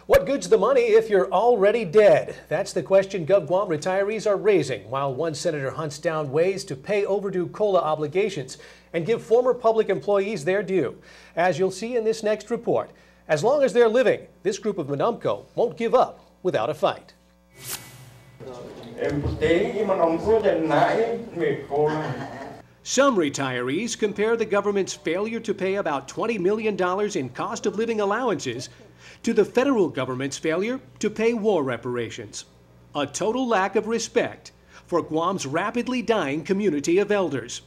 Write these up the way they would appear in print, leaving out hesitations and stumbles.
What good's the money if you're already dead? That's the question GovGuam retirees are raising, while one senator hunts down ways to pay overdue COLA obligations and give former public employees their due. As you'll see in this next report, as long as they're living, this group of Manumco won't give up without a fight. Some retirees compare the government's failure to pay about $20 million in cost of living allowances to the federal government's failure to pay war reparations. A total lack of respect for Guam's rapidly dying community of elders.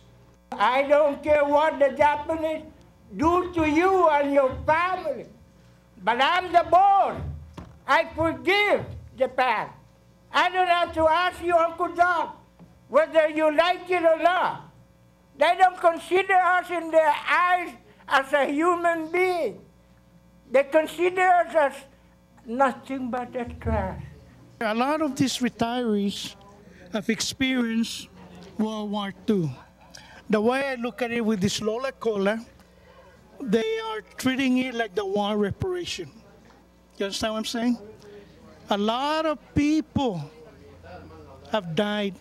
I don't care what the Japanese do to you and your family, but I'm the boss. I forgive Japan. I don't have to ask you, Uncle John, whether you like it or not. They don't consider us in their eyes as a human being. They consider us as nothing but a trash. A lot of these retirees have experienced World War II. The way I look at it with this Lola Cola, they are treating it like the war reparation. You understand what I'm saying? A lot of people have died.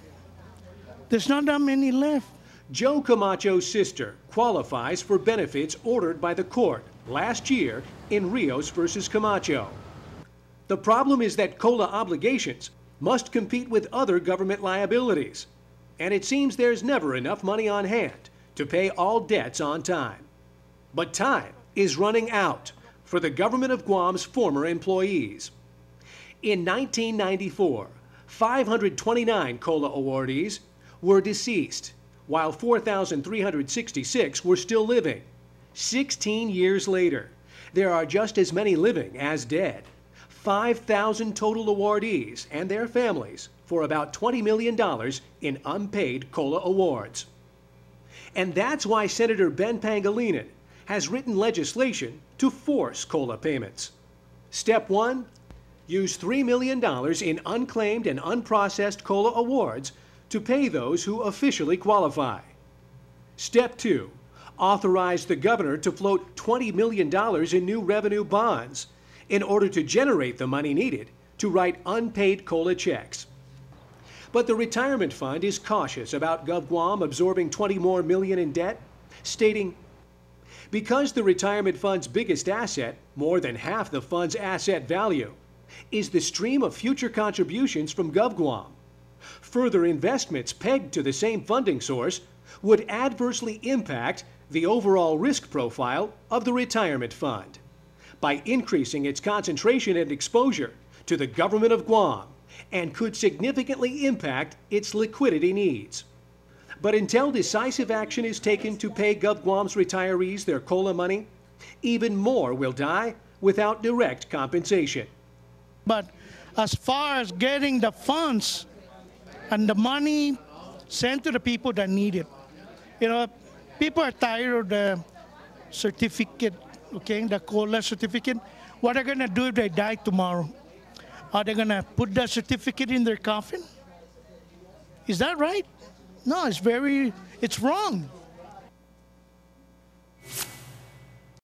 There's not that many left. Joe Camacho's sister qualifies for benefits ordered by the court last year in Rios versus Camacho. The problem is that COLA obligations must compete with other government liabilities, and it seems there's never enough money on hand to pay all debts on time. But time is running out for the government of Guam's former employees. In 1994, 529 COLA awardees were deceased, while 4,366 were still living. 16 years later, there are just as many living as dead. 5,000 total awardees and their families for about $20 million in unpaid COLA awards. And that's why Senator Ben Pangilinan has written legislation to force COLA payments. Step 1, use $3 million in unclaimed and unprocessed COLA awards to pay those who officially qualify. Step 2, authorize the governor to float $20 million in new revenue bonds in order to generate the money needed to write unpaid COLA checks. But the retirement fund is cautious about GovGuam absorbing $20 more million in debt, stating, because the retirement fund's biggest asset, more than half the fund's asset value, is the stream of future contributions from GovGuam, further investments pegged to the same funding source would adversely impact the overall risk profile of the retirement fund by increasing its concentration and exposure to the government of Guam and could significantly impact its liquidity needs. But until decisive action is taken to pay GovGuam's retirees their COLA money, even more will die without direct compensation. But as far as getting the funds and the money sent to the people that need it, people are tired of the certificate, okay, the COLA certificate. What are they going to do if they die tomorrow? Are they going to put that certificate in their coffin? Is that right? No, it's wrong.